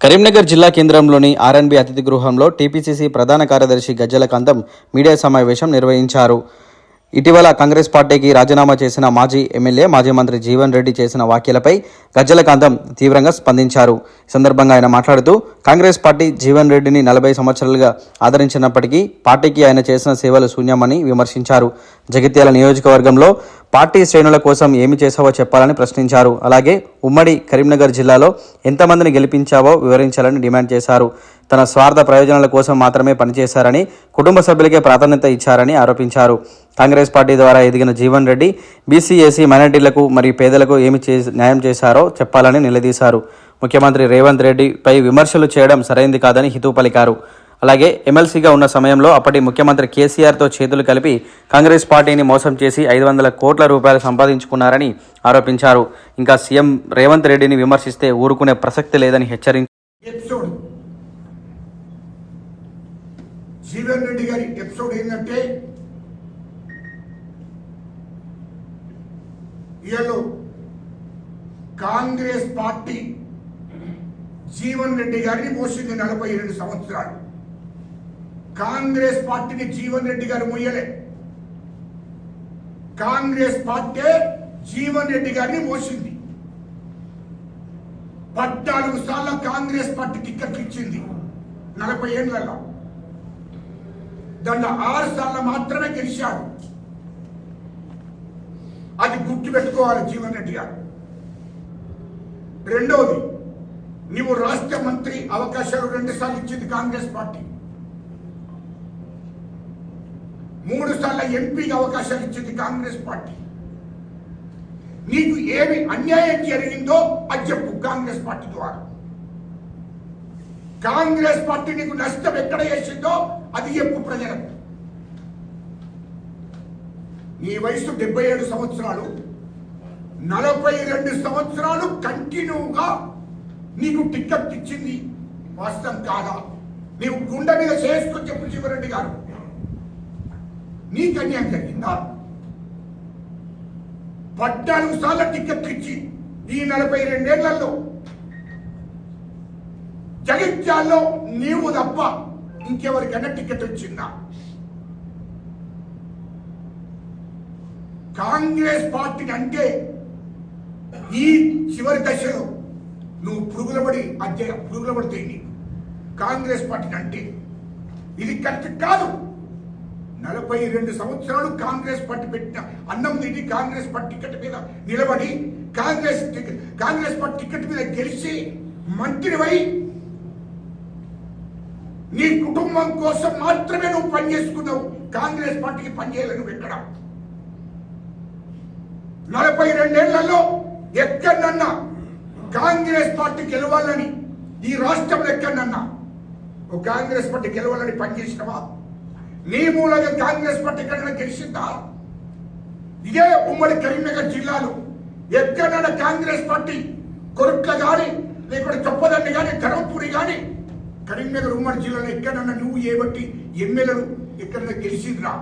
కరీంనగర్ జిల్లా కేంద్రంలోని ఆర్ఎన్బి అతిథి గృహంలో టీపీసీసీ ప్రధాన కార్యదర్శి గజ్జల కాంతం మీడియా సమావేశం నిర్వహించారు. ఇటీవల కాంగ్రెస్ పార్టీకి రాజీనామా చేసిన మాజీ ఎమ్మెల్యే మాజీ మంత్రి జీవన్ రెడ్డి చేసిన వ్యాఖ్యలపై గజ్జల కాంతం తీవ్రంగా స్పందించారు. ఈ సందర్భంగా ఆయన మాట్లాడుతూ కాంగ్రెస్ పార్టీ జీవన్ రెడ్డిని 40 సంవత్సరాలుగా ఆదరించినప్పటికీ పార్టీకి ఆయన చేసిన సేవలు శూన్యమని విమర్శించారు. జగిత్యాల నియోజకవర్గంలో పార్టీ శ్రేణుల కోసం ఏమి చేశావో చెప్పాలని ప్రశ్నించారు. అలాగే ఉమ్మడి కరీంనగర్ జిల్లాలో ఎంతమందిని గెలిపించావో వివరించాలని డిమాండ్ చేశారు. తన స్వార్థ ప్రయోజనాల కోసం మాత్రమే పనిచేశారని, కుటుంబ సభ్యులకే ప్రాధాన్యత ఇచ్చారని ఆరోపించారు. కాంగ్రెస్ పార్టీ ద్వారా ఎదిగిన జీవన్ రెడ్డి బీసీ, ఎస్సీ, మైనార్టీలకు మరియు పేదలకు ఏమి న్యాయం చేశారో చెప్పాలని నిలదీశారు. ముఖ్యమంత్రి రేవంత్ రెడ్డిపై విమర్శలు చేయడం సరైంది కాదని హితవు పలికారు. అలాగే ఎమ్మెల్సీగా ఉన్న సమయంలో అప్పటి ముఖ్యమంత్రి కేసీఆర్తో చేతులు కలిపి కాంగ్రెస్ పార్టీని మోసం చేసి 500 కోట్ల రూపాయలు సంపాదించుకున్నారని ఆరోపించారు. ఇంకా సీఎం రేవంత్ రెడ్డిని విమర్శిస్తే ఊరుకునే ప్రసక్తి లేదని హెచ్చరించారు. జీవన్ రెడ్డి గారి ఎపిసోడ్ ఏంటంటే, ఇవాళ కాంగ్రెస్ పార్టీ జీవన్ రెడ్డి గారిని మోసింది 42 సంవత్సరాలు. కాంగ్రెస్ పార్టీని జీవన్ రెడ్డి గారు మోయలే, కాంగ్రెస్ పార్టీ జీవన్ రెడ్డి గారిని మోసింది. 14 సార్లు కాంగ్రెస్ పార్టీ టికెట్లు ఇచ్చింది 40 ఏళ్లలో. దాంట్లో 6 సార్లు మాత్రమే గెలిచాడు. అది గుర్తు పెట్టుకోవాలి జీవన్ రెడ్డి గారు. రెండవది, నీవు రాష్ట్ర మంత్రి అవకాశాలు 2 సార్లు ఇచ్చింది కాంగ్రెస్ పార్టీ, 3 సార్లు ఎంపీకి అవకాశాలు ఇచ్చింది కాంగ్రెస్ పార్టీ. నీకు ఏమి అన్యాయం జరిగిందో అది చెప్పు. కాంగ్రెస్ పార్టీ ద్వారా కాంగ్రెస్ పార్టీ నీకు నష్టం ఎక్కడ చేసిందో అది చెప్పు ప్రజలకు. నీ వయసు 77 సంవత్సరాలు, 42 సంవత్సరాలు కంటిన్యూగా నీకు టికెట్ ఇచ్చింది వాస్తవం కాదా? నీవు గుండె మీద చేసుకొని చెప్పు జీవన్ రెడ్డి గారు, నీకు అన్యాయం జరిగిందా? 14 సార్లు టికెట్లు ఇచ్చి ఈ 42 ఏళ్లలో జగిత్యాల్లో నీవు తప్ప ఇంకెవరికైనా టికెట్ వచ్చిందా? కాంగ్రెస్ పార్టీని అంటే ఈ చివరి దశలో నువ్వు పురుగుల పడితే నీకు కాంగ్రెస్ పార్టీని అంటే ఇది కరెక్ట్ కాదు. 42 సంవత్సరాలు కాంగ్రెస్ పార్టీ పెట్టిన అన్నం తిని కాంగ్రెస్ పార్టీ టికెట్ మీద నిలబడి కాంగ్రెస్ పార్టీ టికెట్ మీద గెలిచి మంత్రివై నీ కుటుంబం కోసం మాత్రమే నువ్వు పనిచేసుకున్నావు. కాంగ్రెస్ పార్టీకి పనిచేయాలి నువ్వు ఎక్కడ? 42 ఏళ్లలో ఎక్కడన్నా కాంగ్రెస్ పార్టీ గెలవాలని ఈ రాష్ట్రంలో ఎక్కడన్నా ఓ కాంగ్రెస్ పార్టీ గెలవాలని పనిచేసినవా? నీ మూలంగా కాంగ్రెస్ పార్టీ ఎక్కడైనా గెలిచిందా? ఇదే ఉమ్మడి కరీంనగర్ జిల్లాలో ఎక్కడైనా కాంగ్రెస్ పార్టీ కొరుట్ల కానీ లేకపోతే చొప్పదండి కానీ ధర్మపురి కానీ కరీంనగర్ ఉమ్మడి జిల్లాలో ఎక్కడన్నా నువ్వు ఏబట్టి ఎమ్మెల్యేలు ఎక్కడైనా గెలిచిందిరా?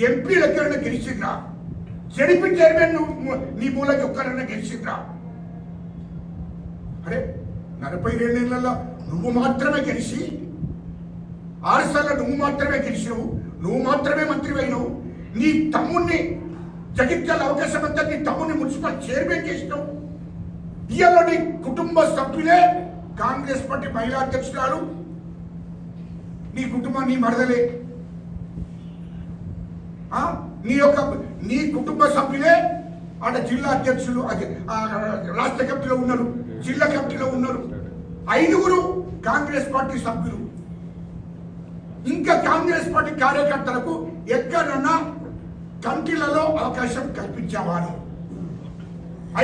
ఎంపీలు ఎక్కడైనా గెలిచిందిరా? జడిపి చైర్మన్ నీ మూలకి ఒక్కడైనా గెలిచిందిరా? అరే 42 ఏళ్లలో నువ్వు మాత్రమే గెలిచి 6 సార్లు నువ్వు మాత్రమే గెలిచినవు, నువ్వు మాత్రమే మంత్రి అయినవు. నీ తమ్ముడిని జగిత్యాల అవకాశం అంతా నీ తమ్ముడిని మున్సిపల్ చైర్మన్ చేసినావు. ఇవాళ నీ కుటుంబ సభ్యులే కాంగ్రెస్ పార్టీ మహిళా అధ్యక్షురాలు, నీ కుటుంబం నీ మరదలే, నీ కుటుంబ సభ్యులే అక్కడ జిల్లా అధ్యక్షులు, రాష్ట్ర కమిటీలో ఉన్నారు, జిల్లా కమిటీలో ఉన్నారు. 5గురు కాంగ్రెస్ పార్టీ సభ్యులు. ఇంకా కాంగ్రెస్ పార్టీ కార్యకర్తలకు ఎక్కడన్నా కమిటీలలో అవకాశం కల్పించావా?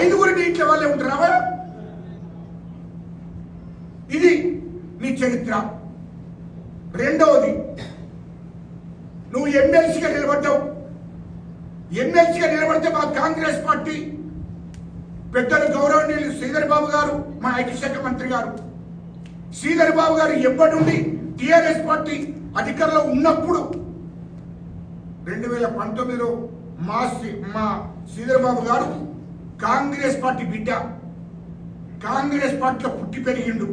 5గురు నీ ఇంట్లో వాళ్ళే ఉంటున్నావా? ఇది నీ చరిత్ర. రెండవది, నువ్వు ఎమ్మెల్సీగా నిలబడ్డావు. ఎమ్మెల్సీగా నిలబడితే మా కాంగ్రెస్ పార్టీ పెద్దలు గౌరవనీయులు శ్రీధర్ బాబు గారు, మా ఐటీ శాఖ మంత్రి గారు శ్రీధర్ బాబు గారు ఎప్పటి నుండి టిఆర్ఎస్ పార్టీ అధికారంలో ఉన్నప్పుడు 2019లో మా శ్రీధర్ బాబు గారు కాంగ్రెస్ పార్టీ బిడ్డ, కాంగ్రెస్ పార్టీలో పుట్టి పెరిగిండు.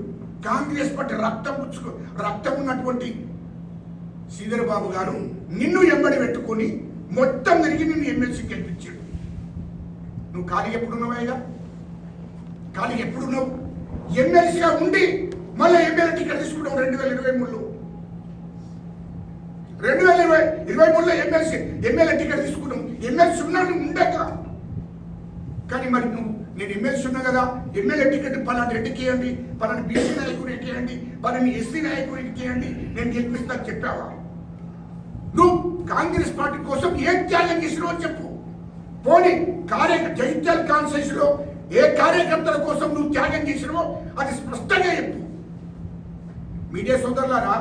కాంగ్రెస్ పార్టీ రక్తం ఉన్నటువంటి శ్రీధర్ బాబు గారు నిన్ను ఎంబడి పెట్టుకొని మొత్తం తిరిగి నిన్ను ఎమ్మెల్సీ గెలిపించాడు. నువ్వు ఖాళీ ఎప్పుడున్నావా? ఖాళీ ఎప్పుడున్నావు? ఎమ్మెల్సీగా ఉండి మళ్ళీ ఎమ్మెల్యే టికెట్ తీసుకున్నావు 2023లో. 2023లో ఎమ్మెల్యే టికెట్ తీసుకున్నావు. ఎమ్మెల్సీ ఉన్నాను ఉండక, కానీ మరి నువ్వు నేను ఎమ్మెల్సీ ఉన్నా కదా, ఎమ్మెల్యే టికెట్ పలానా రెడ్డికి ఇవ్వండి, పలానా బీసీ నాయకుడికి ఇవ్వండి, పలాని ఎస్సీ నాయకుడికి ఇవ్వండి, నేను గెలిపిస్తా చెప్పావా? నువ్వు కాంగ్రెస్ పార్టీ కోసం ఏం త్యాగం చేసినావో చెప్పు. పోనీ జగిత్యాల కాన్స్టిట్యూన్సీ లో ఏ కార్యకర్తల కోసం నువ్వు త్యాగం చేసినావో అది స్పష్టంగా చెప్పు. మీడియా సోదరులారా,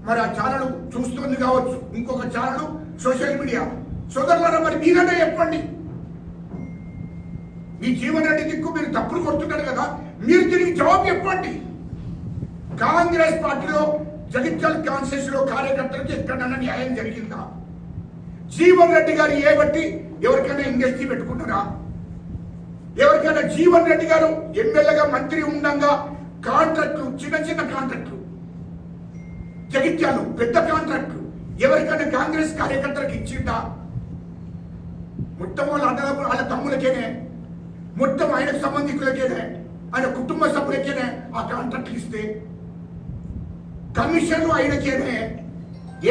మరి ఆ ఛానల్ చూస్తుంది కావచ్చు, ఇంకొక ఛానల్ సోషల్ మీడియా సోదరులారా, మరి మీరనే చెప్పండి. మీ జీవన్ రెడ్డి దిక్కు మీరు తప్పులు కొడుతున్నారు కదా, మీరు తిరిగి జవాబు చెప్పండి. కాంగ్రెస్ పార్టీలో జగిత్యాల కాన్స్టిట్యూన్సీలో కార్యకర్తలకు ఎక్కడన్నా న్యాయం జరిగిందా? జీవన్ రెడ్డి గారు ఏ బట్టి ఎవరికైనా ఇండస్ట్రీ పెట్టుకుంటారా? ఎవరికైనా జీవన్ రెడ్డి గారు ఎమ్మెల్యేగా మంత్రి ఉండగా కాంట్రాక్టులు, చిన్న కాంట్రాక్టులు, జగిత్యాలు పెద్ద కాంట్రాక్టులు ఎవరికైనా కాంగ్రెస్ కార్యకర్తలకు ఇచ్చిందా? మొత్తం వాళ్ళ తమ్ములకేనే, మొత్తం ఆయనకు సంబంధికులకేనే, ఆయన కుటుంబ సభ్యులకేనే ఆ కాంట్రాక్ట్లు ఇస్తే, కమిషన్లు ఆయనకేనే.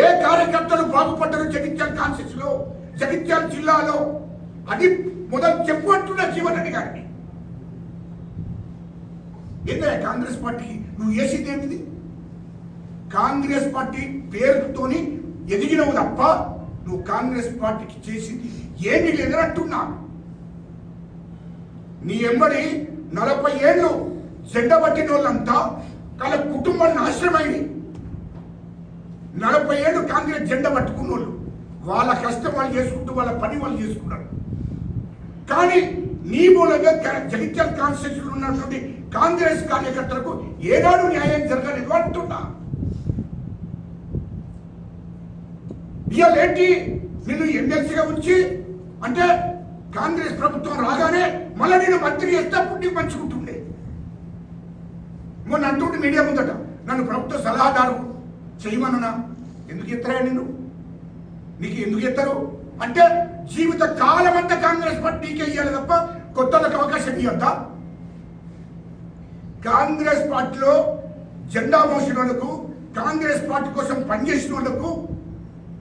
ఏ కార్యకర్తలు బాగుపడ్డారు జగిత్యాల కాన్స్టిట్యూన్సీలో, జగిత్యాల జిల్లాలో? అది మొదలు చెప్పు అంటున్నా జీవన్ రెడ్డి గారిని. ఏంటంటే కాంగ్రెస్ పార్టీకి నువ్వు చేసింది ఏమిది? కాంగ్రెస్ పార్టీ పేరుతోని ఎదిగినవు తప్ప నువ్వు కాంగ్రెస్ పార్టీకి చేసింది ఏమీ లేదని అంటున్నా. నీ ఎంబడి 40 ఏళ్ళు జెండ పట్టిన వాళ్ళంతా వాళ్ళ కుటుంబం నాశనమైంది. 40 ఏళ్ళు కాంగ్రెస్ జెండా పట్టుకున్న వాళ్ళు వాళ్ళ కష్టం వాళ్ళు చేసుకుంటూ వాళ్ళ పని వాళ్ళు చేసుకున్నారు. కానీ నీ మూలంగా జగిత్యాల కాన్స్టిట్యూన్సీలో ఉన్నటువంటి కాంగ్రెస్ కార్యకర్తలకు ఏనాడు న్యాయం జరగలేదు అంటున్నా. ఇవాళ ఏంటి నిన్ను ఎమ్మెల్సీగా ఉంచి అంటే కాంగ్రెస్ ప్రభుత్వం రాగానే మళ్ళీ నేను మంత్రి చేస్తే అప్పుడు నీకు మంచుకుంటుండే. మొన్న అంటుంటే మీడియా ముందట నన్ను ప్రభుత్వ సలహాదారు చేయమన్నా. ఎందుకు ఎత్తారా నీకు ఎందుకు ఎత్తారు అంటే జీవిత కాలం అంతా కాంగ్రెస్ పార్టీకి ఇవ్వాలి తప్ప కొత్తలకు అవకాశం ఇవ్వద్దా? కాంగ్రెస్ పార్టీలో జెండా మోసిన వాళ్ళకు, కాంగ్రెస్ పార్టీ కోసం పనిచేసిన వాళ్ళకు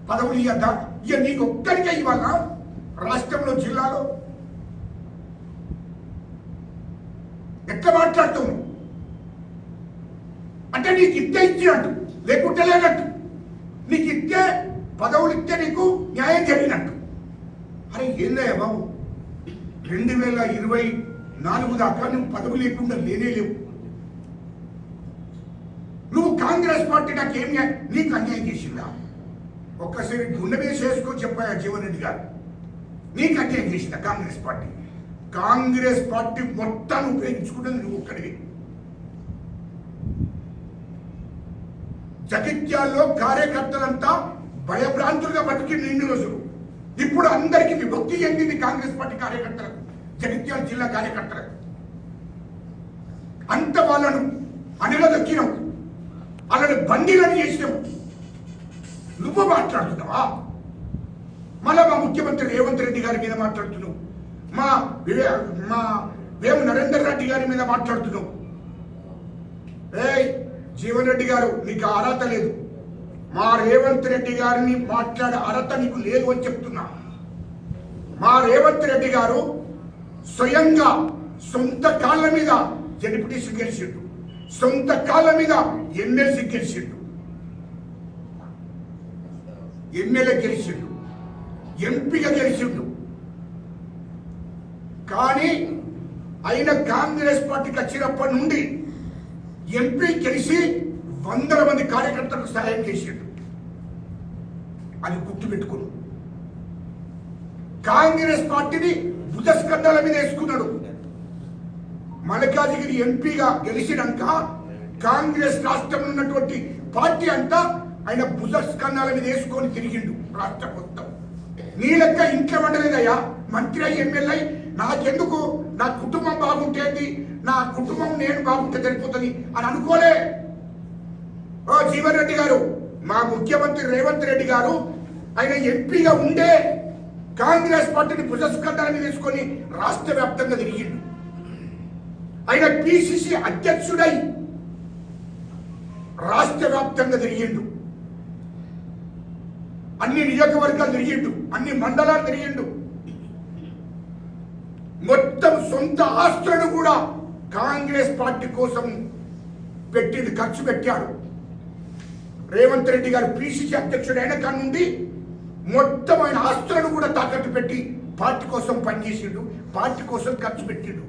పదవులు ఇవ్వద్దా? ఇక నీకు ఒక్కరికే ఇవ్వాలా రాష్ట్రంలో, జిల్లాలో? ఎట్లా మాట్లాడుతావు? అంటే నీకు ఇస్తే ఇచ్చినట్టు, లేకుంటే లేనట్టు. నీకు ఇస్తే పదవులు ఇస్తే నీకు న్యాయం జరిగినట్టు. అరే ఏందయ్యా బాబు, 2024 దాకా నువ్వు పదవి లేకుండా లేవు. నువ్వు కాంగ్రెస్ పార్టీ నాకేం నీకు అన్యాయం చేసిందా? ఒక్కసారి గుండె మీద చేసుకొని చెప్పాయా జీవన్ రెడ్డి గారు, నీకు అన్యాయం చేసిందా కాంగ్రెస్ పార్టీ? కాంగ్రెస్ పార్టీ మొత్తాన్ని ఉపయోగించుకున్నది నువ్వు ఒక్కడివి. జగిత్యాల్లో కార్యకర్తలంతా భయభ్రాంతులుగా బతికింది ఇన్ని రోజులు. ఇప్పుడు అందరికీ విభక్తి చెందింది కాంగ్రెస్ పార్టీ కార్యకర్తలకు, జగిత్యాల జిల్లా కార్యకర్తలకు. అంత వాళ్ళను అనగదొక్కినావు, వాళ్ళని బందీలను చేసినావు. నువ్వు మాట్లాడుతున్నావా? మళ్ళా మా ముఖ్యమంత్రి రేవంత్ రెడ్డి గారి మీద మాట్లాడుతున్నావు, మా వేము నరేందర్ రెడ్డి గారి మీద మాట్లాడుతున్నావు. జీవన్ రెడ్డి గారు, నీకు అర్హత లేదు. మా రేవంత్ రెడ్డి గారిని మాట్లాడే అర్హత నీకు లేదు అని చెప్తున్నా. మా రేవంత్ రెడ్డి గారు స్వయంగా సొంత కాళ్ళ మీద జడ్పీటీసీ గెలిచిండు, సొంత కాళ్ళ మీద ఎమ్మెల్సీ గెలిచిండు, ఎమ్మెల్యే గెలిచిండు, ఎంపీగా గెలిచిండు. కానీ ఆయన కాంగ్రెస్ పార్టీకి వచ్చినప్పటి నుండి ఎంపీ గెలిచి 100 మంది కార్యకర్తలకు సహాయం చేసిండు. అది గుర్తుపెట్టుకుని కాంగ్రెస్ పార్టీని భుజస్కంధాల మీద వేసుకున్నాడు. మల్కాజిగిరి ఎంపీగా గెలిచినాక కాంగ్రెస్ రాష్ట్రంలో ఉన్నటువంటి పార్టీ అంతా ఆయన భుజస్కంధాల మీద వేసుకొని తిరిగిండు రాష్ట్రం మొత్తం. నీ లెక్క ఇంట్లో ఉండలేదయ్యా, మంత్రి అయ్యి ఎమ్మెల్యే నాకెందుకు, నా కుటుంబం బాగుంటేంది, నా కుటుంబం నేను బాగుంటే సరిపోతుంది అని అనుకోలే. ఓ జీవన్ రెడ్డి గారు, మా ముఖ్యమంత్రి రేవంత్ రెడ్డి గారు ఆయన ఎంపీగా ఉండే కాంగ్రెస్ పార్టీని భుజస్కంధాన్ని తీసుకొని రాష్ట్ర వ్యాప్తంగా తిరిగిండు. ఆయన పిసిసి అధ్యక్షుడై రాష్ట్ర వ్యాప్తంగా తిరిగిండు. అన్ని నియోజకవర్గాలు తిరిగిండు, అన్ని మండలాలు తిరిగిండు. మొత్తం సొంత ఆస్తులను కూడా కాంగ్రెస్ పార్టీ కోసం ఖర్చు పెట్టాడు. రేవంత్ రెడ్డి గారు పిసిసి అధ్యక్షుడు అయిన కాడి నుండి మొత్తం ఆయన ఆస్తులను కూడా తాకట్టు పెట్టి పార్టీ కోసం పనిచేసిండు, పార్టీ కోసం ఖర్చు పెట్టిండు.